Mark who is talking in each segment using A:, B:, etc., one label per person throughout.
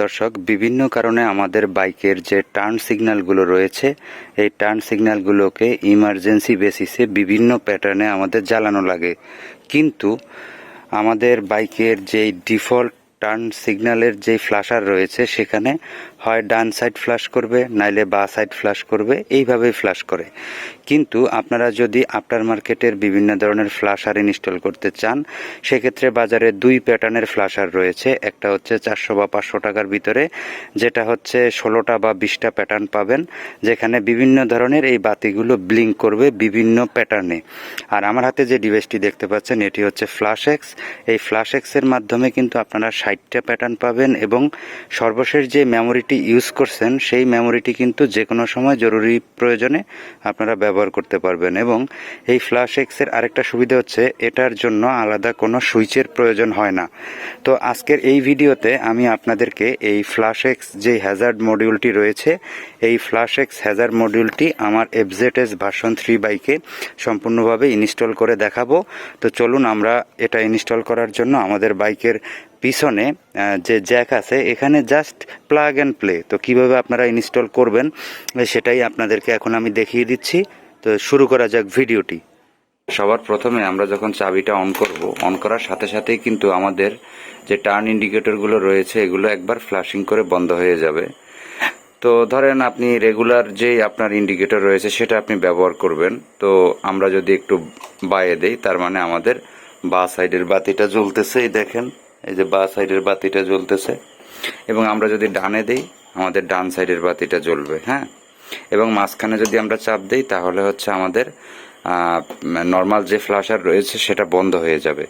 A: দর্শক, বিভিন্ন কারণে আমাদের বাইকের যে টার্ন সিগন্যালগুলো রয়েছে, এই টার্ন সিগন্যালগুলোকে ইমার্জেন্সি বেসিসে বিভিন্ন প্যাটার্নে আমাদের জ্বালানো লাগে। কিন্তু আমাদের বাইকের যেই ডিফল্ট টার্ন সিগন্যালের যেই ফ্ল্যাশার রয়েছে, সেখানে হয় ডান সাইড ফ্ল্যাশ করবে, নাইলে বা সাইড ফ্ল্যাশ করবে, এইভাবেই ফ্ল্যাশ করে। কিন্তু আপনারা যদি আফটার মার্কেটের বিভিন্ন ধরনের ফ্ল্যাশার ইনস্টল করতে চান, সেক্ষেত্রে বাজারে দুই প্যাটার্নের ফ্ল্যাশার রয়েছে। একটা হচ্ছে 400 বা 500 টাকার ভিতরে, যেটা হচ্ছে 16টা বা 20টা প্যাটার্ন পাবেন, যেখানে বিভিন্ন ধরনের এই বাতিগুলো ব্লিঙ্ক করবে বিভিন্ন প্যাটার্নে। আর আমার হাতে যে ডিভাইসটি দেখতে পাচ্ছেন, এটি হচ্ছে ফ্ল্যাশ এক্স। এই ফ্ল্যাশ এক্সের মাধ্যমে কিন্তু আপনারা 60টা প্যাটার্ন পাবেন, এবং সর্বশেষ যে মেমোরিটি ইউজ করছেন, সেই মেমোরিটি কিন্তু যে কোনো সময় জরুরি প্রয়োজনে আপনারা ব্যবহার করতে পারবেন। এবং এই ফ্ল্যাশ এক্সের আরেকটা সুবিধা হচ্ছে, এটার জন্য আলাদা কোনো সুইচের প্রয়োজন হয় না। তো আজকের এই ভিডিওতে আমি আপনাদেরকে এই ফ্ল্যাশ এক্স যে হ্যাজার্ড মডিউলটি রয়েছে, এই ফ্ল্যাশ এক্স হ্যাজার্ড মডিউলটি আমার FZS ভার্সন 3 বাইকে সম্পূর্ণভাবে ইনস্টল করে দেখাবো। তো চলুন আমরা এটা ইনস্টল করার জন্য আমাদের বাইকের পিছনে যে জ্যাক আছে, এখানে জাস্ট প্লাগ অ্যান্ড প্লে। তো কিভাবে আপনারা ইনস্টল করবেন সেটাই আপনাদেরকে এখন আমি দেখিয়ে দিচ্ছি। তো শুরু করা যাক ভিডিওটি। সবার প্রথমে আমরা যখন চাবিটা অন করব, অন করার সাথে সাথেই কিন্তু আমাদের যে টার্ন ইন্ডিকেটরগুলো রয়েছে, এগুলো একবার ফ্ল্যাশিং করে বন্ধ হয়ে যাবে। তো ধরেন আপনি রেগুলার যেই আপনার ইন্ডিকেটর রয়েছে সেটা আপনি ব্যবহার করবেন। তো আমরা যদি একটু বায়ে দেই, তার মানে আমাদের বাঁ সাইডের বাতিটা জ্বলতেছে, এই দেখেন, এই যে বাঁ সাইডের বাতিটা জ্বলতেছে। এবং আমরা যদি ডানে দেই, আমাদের ডান সাইডের বাতিটা জ্বলবে। হ্যাঁ, এবং মাঝখানে যদি আমরা চাপ দেই, তাহলে হচ্ছে আমাদের নর্মাল যে ফ্ল্যাশার রয়েছে সেটা বন্ধ হয়ে যাবে।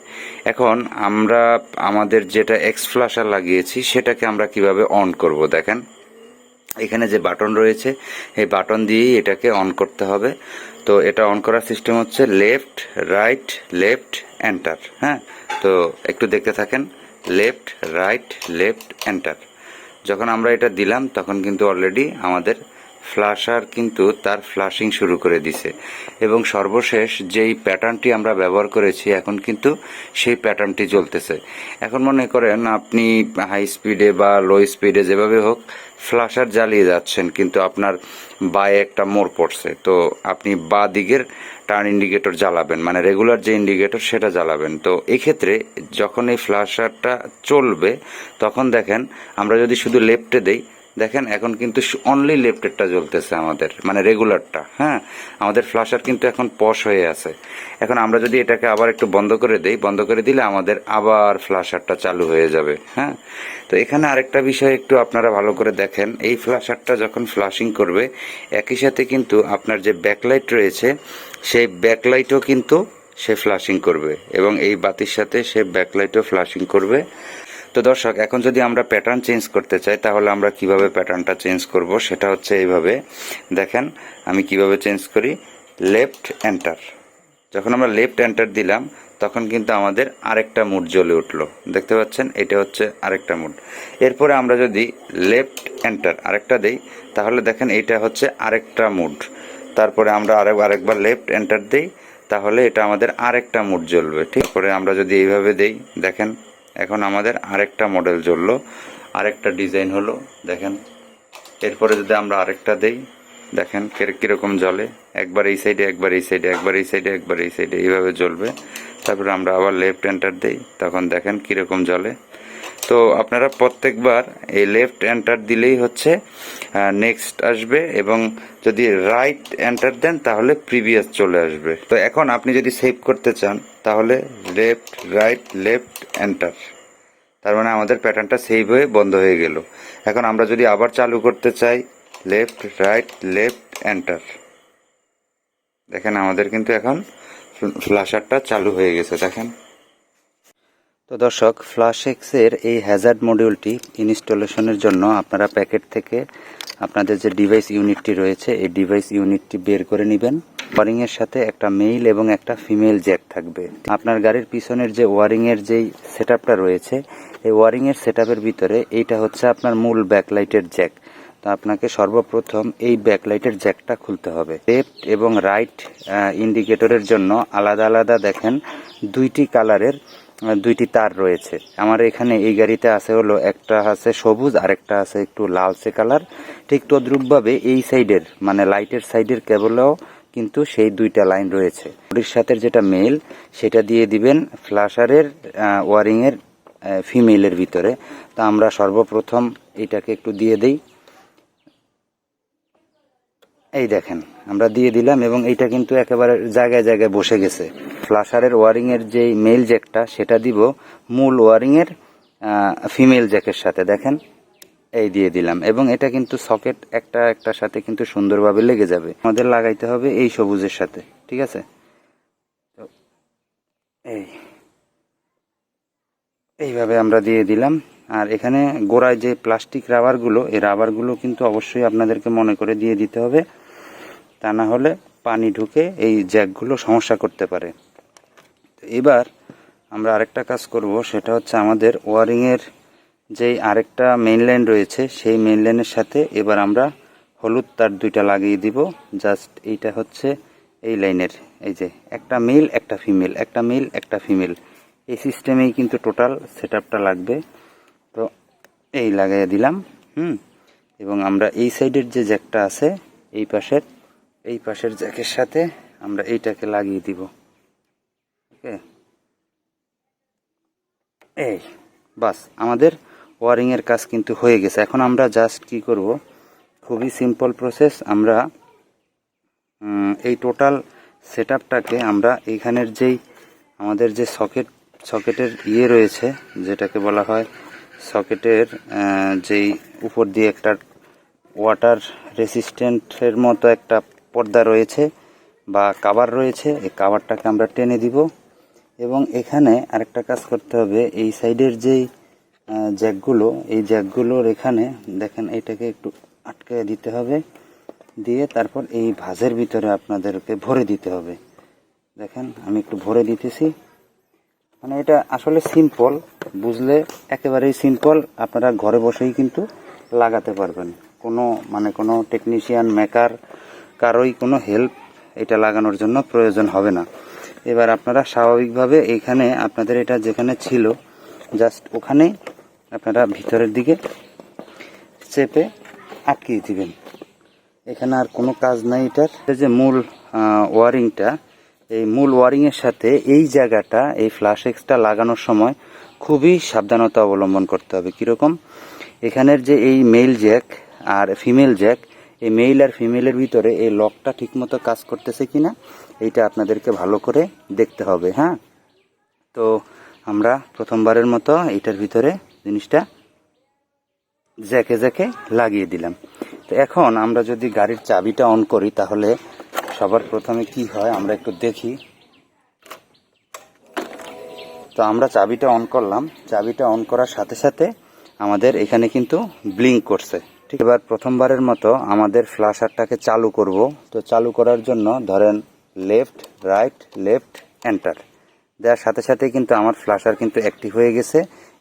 A: এখন আমরা আমাদের যেটা এক্স ফ্ল্যাশার লাগিয়েছি, সেটাকে আমরা কিভাবে অন করব দেখেন। এখানে যে বাটন রয়েছে, এই বাটন দিয়েই এটাকে অন করতে হবে। তো এটা অন করার সিস্টেম হচ্ছে লেফট রাইট লেফট এন্টার। হ্যাঁ, তো একটু দেখতে থাকেন, লেফট রাইট লেফট এন্টার। যখন আমরা এটা দিলাম, তখন কিন্তু অলরেডি আমাদের ফ্ল্যাশার কিন্তু তার ফ্ল্যাশিং শুরু করে দিছে। এবং সর্বশেষ যেই প্যাটার্নটি আমরা ব্যবহার করেছি, এখন কিন্তু সেই প্যাটার্নটি জ্বলতেছে। এখন মনে করেন আপনি হাই স্পিডে বা লো স্পিডে যেভাবে হোক ফ্ল্যাশার জ্বালিয়ে যাচ্ছেন, কিন্তু আপনার বায়ে একটা মোড় পড়ছে। তো আপনি বা দিকের টার্ন ইন্ডিকেটর জ্বালাবেন, মানে রেগুলার যে ইন্ডিকেটর সেটা জ্বালাবেন। তো এক্ষেত্রে যখন এই ফ্ল্যাশারটা চলবে, তখন দেখেন আমরা যদি শুধু লেফটে দেই, দেখেন এখন কিন্তু অনলি লেফটেরটা জ্বলতেছে আমাদের, মানে রেগুলারটা। হ্যাঁ, আমাদের ফ্ল্যাশার কিন্তু এখন পশ হয়ে আছে। এখন আমরা যদি এটাকে আবার একটু বন্ধ করে দেই, বন্ধ করে দিলে আমাদের আবার ফ্ল্যাশারটা চালু হয়ে যাবে। হ্যাঁ, তো এখানে আরেকটা বিষয় একটু আপনারা ভালো করে দেখেন, এই ফ্ল্যাশারটা যখন ফ্ল্যাশিং করবে, একই সাথে কিন্তু আপনার যে ব্যাকলাইট রয়েছে, সেই ব্যাকলাইটও কিন্তু সে ফ্ল্যাশিং করবে, এবং এই বাতির সাথে সে ব্যাকলাইটও ফ্ল্যাশিং করবে। তো দর্শক, এখন যদি আমরা প্যাটার্ন চেঞ্জ করতে চাই, তাহলে আমরা কিভাবে প্যাটার্নটা চেঞ্জ করব, সেটা হচ্ছে এইভাবে। দেখেন আমি কিভাবে চেঞ্জ করি, লেফট এন্টার। যখন আমরা লেফট এন্টার দিলাম, তখন কিন্তু আমাদের আরেকটা মুড জ্বলে উঠলো, দেখতে পাচ্ছেন, এটা হচ্ছে আরেকটা মুড। এরপরে আমরা যদি লেফট এন্টার আরেকটা দেই, তাহলে দেখেন এটা হচ্ছে আরেকটা মুড। তারপরে আমরা আরেকবার লেফট এন্টার দেই, তাহলে এটা আমাদের আরেকটা মুড জ্বলবে। ঠিক করে আমরা যদি এইভাবে দেই, দেখেন এখন আমাদের আরেকটা মডেল জ্বললো, আরেকটা ডিজাইন হলো, দেখেন। এরপরে যদি আমরা আরেকটা দেই, দেখেন কিরকম জ্বলে, একবার এই সাইডে একবার এই সাইডে একবার এই সাইডে একবার এই সাইডে, এইভাবে জ্বলবে। তারপরে আমরা আবার লেফট এন্টার দেই, তখন দেখেন কিরকম জ্বলে। তো আপনারা প্রত্যেকবার এই লেফট এন্টার দিলেই হচ্ছে নেক্সট আসবে, এবং যদি রাইট এন্টার দেন তাহলে প্রিভিয়াস চলে আসবে। তো এখন আপনি যদি সেভ করতে চান, তাহলে লেফট রাইট লেফট এন্টার, তার মানে আমাদের প্যাটার্নটা সেভ হয়ে বন্ধ হয়ে গেল। এখন আমরা যদি আবার চালু করতে চাই, লেফট রাইট লেফট এন্টার, দেখেন আমাদের কিন্তু এখন ফ্ল্যাশারটা চালু হয়ে গেছে, দেখেন। তো দর্শক, ফ্ল্যাশ এক্সের এই হ্যাজার্ড মডিউলটি ইনস্টলেশনের জন্য আপনারা প্যাকেট থেকে আপনাদের যে ডিভাইস ইউনিটটি রয়েছে, এই ডিভাইস ইউনিটটি বের করে নেবেন। ওয়ারিংয়ের সাথে একটা মেল এবং একটা ফিমেল জ্যাক থাকবে। আপনার গাড়ির পিছনের যে ওয়ারিংয়ের যেই সেটআপটা রয়েছে, এই ওয়ারিংয়ের সেটআপের ভিতরে এইটা হচ্ছে আপনার মূল ব্যাকলাইটের জ্যাক। তো আপনাকে সর্বপ্রথম এই ব্যাকলাইটের জ্যাকটা খুলতে হবে। লেফট এবং রাইট ইন্ডিকেটরের জন্য আলাদা আলাদা দেখেন দুইটি কালারের দুইটি তার রয়েছে। আমার এখানে এই গাড়িতে আছে হলো একটা আছে সবুজ আর একটা আছে একটু লালচে কালার। ঠিক তদ্রূপভাবে এই সাইডের মানে লাইটের সাইডের কেবলেও কিন্তু সেই দুইটা লাইন রয়েছে। ঘড়ির সাথে যেটা মেল সেটা দিয়ে দিবেন ফ্ল্যাশারের ওয়ারিংয়ের ফিমেলের ভিতরে। তা আমরা সর্বপ্রথম এটাকে একটু দিয়ে দেই। এই দেখেন আমরা দিয়ে দিলাম এবং এইটা কিন্তু একেবারে জায়গায় জায়গায় বসে গেছে। ফ্ল্যাশারের ওয়ারিংয়ের যেই মেল জ্যাকটা সেটা দিব মূল ওয়ারিংয়ের ফিমেল জ্যাকের সাথে। দেখেন এই দিয়ে দিলাম এবং এটা কিন্তু সকেট একটার সাথে কিন্তু সুন্দরভাবে লেগে যাবে। আমাদের লাগাইতে হবে এই সবুজের সাথে, ঠিক আছে? তো এইভাবে আমরা দিয়ে দিলাম। আর এখানে গোড়ায় যে প্লাস্টিক রাবারগুলো, এই রাবারগুলো কিন্তু অবশ্যই আপনাদেরকে মনে করে দিয়ে দিতে হবে, তা না হলে পানি ঢুকে এই জ্যাকগুলো সমস্যা করতে পারে। তো এবার আমরা আরেকটা কাজ করব, সেটা হচ্ছে আমাদের ওয়ারিংয়ের যেই আরেকটা মেইন লাইন রয়েছে সেই মেইন লাইনের সাথে এবার আমরা হলুদ তার দুইটা লাগিয়ে দিব। জাস্ট এইটা হচ্ছে এই লাইনের, এই যে একটা মেল একটা ফিমেল, একটা মেল একটা ফিমেল, এই সিস্টেমেই কিন্তু টোটাল সেটআপটা লাগবে। তো এই লাগাইয়া দিলাম। এবং আমরা এই সাইডের যে জ্যাকটা আছে এই পাশের জ্যাকের সাথে আমরা এইটাকে লাগিয়ে দিব। ওকে, এই বাস আমাদের ওয়ারিংয়ের কাজ কিন্তু হয়ে গেছে। এখন আমরা জাস্ট কি করব, খুবই সিম্পল প্রসেস। আমরা এই টোটাল সেটআপটাকে আমরা এইখানের যেই আমাদের যে সকেটের ইয়ে রয়েছে, যেটাকে বলা হয় সকেটের যেই উপর দিয়ে একটা ওয়াটার রেসিস্ট্যান্টের মতো একটা পর্দা রয়েছে বা কাভার রয়েছে, এই কাভারটাকে আমরা টেনে দিব। এবং এখানে আরেকটা কাজ করতে হবে, এই সাইডের যেই জ্যাকগুলো, এই জ্যাকগুলোর এখানে দেখেন এটাকে একটু আটকে দিতে হবে, দিয়ে তারপর এই ভাঁজের ভিতরে আপনাদেরকে ভরে দিতে হবে। দেখেন আমি একটু ভরে দিতেছি। মানে এটা আসলে সিম্পল, বুঝলে একেবারেই সিম্পল। আপনারা ঘরে বসেই কিন্তু লাগাতে পারবেন, কোনো টেকনিশিয়ান মেকার কারোই কোনো হেল্প এটা লাগানোর জন্য প্রয়োজন হবে না। এবার আপনারা স্বাভাবিকভাবে এইখানে আপনাদের এটা যেখানে ছিল জাস্ট ওখানেই আপনারা ভিতরের দিকে চেপে আটকিয়ে দিবেন। এখানে আর কোনো কাজ নাই এটার। যে মূল ওয়ারিংটা, এই মূল ওয়ারিংয়ের সাথে এই জায়গাটা, এই ফ্ল্যাশ এক্সটা লাগানোর সময় খুবই সাবধানতা অবলম্বন করতে হবে। কীরকম, এখানের যে এই মেল জ্যাক আর ফিমেল জ্যাক, এই মেল আর ফিমেলের ভিতরে এই লকটা ঠিকমতো কাজ করতেছে কিনা এইটা আপনাদেরকে ভালো করে দেখতে হবে। হ্যাঁ, তো আমরা প্রথমবারের মতো এইটার ভিতরে জিনিসটা জ্যাকে জ্যাকে লাগিয়ে দিলাম। তো এখন আমরা যদি গাড়ির চাবিটা অন করি তাহলে সবার প্রথমে কি হয় আমরা একটু দেখি। তো আমরা চাবিটা অন করলাম, চাবিটা অন করার সাথে সাথে আমাদের এখানে কিন্তু ব্লিঙ্ক করছে। ঠিক, এবার প্রথমবারের মতো আমাদের ফ্ল্যাশারটাকে চালু করব। তো চালু করার জন্য ধরেন লেফট রাইট লেফট এন্টার দেওয়ার সাথে সাথে কিন্তু আমার ফ্ল্যাশার কিন্তু অ্যাক্টিভ হয়ে গেছে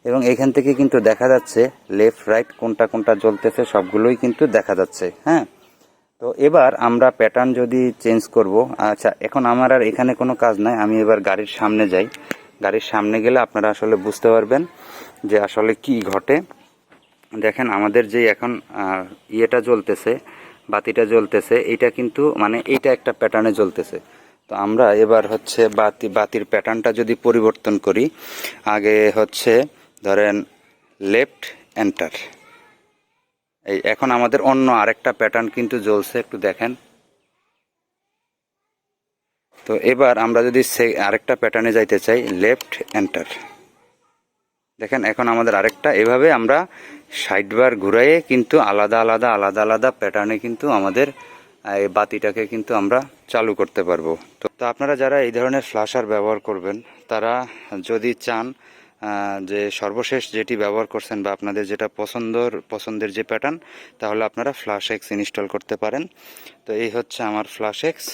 A: এবং এখান থেকে কিন্তু দেখা যাচ্ছে লেফট রাইট কোনটা কোনটা জ্বলতেছে সবগুলোই কিন্তু দেখা যাচ্ছে। হ্যাঁ, তো এবার আমরা প্যাটার্ন যদি চেঞ্জ করব। আচ্ছা, এখন আমার আর এখানে কোনো কাজ নাই, আমি এবার গাড়ির সামনে যাই। গাড়ির সামনে গেলে আপনারা আসলে বুঝতে পারবেন যে আসলে কি ঘটে। দেখেন আমাদের যে এখন ইয়েটা জ্বলতেছে, বাতিটা জ্বলতেছে, এইটা কিন্তু মানে এইটা একটা প্যাটার্নে জ্বলতেছে। তো আমরা এবার হচ্ছে বাতির প্যাটার্নটা যদি পরিবর্তন করি, আগে হচ্ছে ধরেন লেফট এন্টার, এই এখন আমাদের অন্য আরেকটা প্যাটার্ন কিন্তু জ্বলছে, একটু দেখেন। তো এবার আমরা যদি আরেকটা প্যাটার্নে যাইতে চাই, লেফট এন্টার, দেখেন এখন আমাদের আরেকটা। এভাবে আমরা সাইডবার ঘুরাইয়ে কিন্তু আলাদা আলাদা আলাদা আলাদা প্যাটার্নে কিন্তু আমাদের এই বাতিটাকে কিন্তু আমরা চালু করতে পারবো। তো আপনারা যারা এই ধরনের ফ্ল্যাশার ব্যবহার করবেন তারা যদি চান যে সর্বশেষ যেটি ব্যবহার করছেন বা আপনাদের যেটা পছন্দের যে প্যাটার্ন, তাহলে আপনারা ফ্ল্যাশ এক্স ইনস্টল করতে পারেন। তো এই হচ্ছে আমার ফ্ল্যাশ এক্স।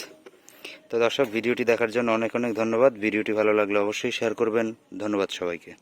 A: তো দর্শক, ভিডিওটি দেখার জন্য অনেক অনেক ধন্যবাদ। ভিডিওটি ভালো লাগলে অবশ্যই শেয়ার করবেন। ধন্যবাদ সবাইকে।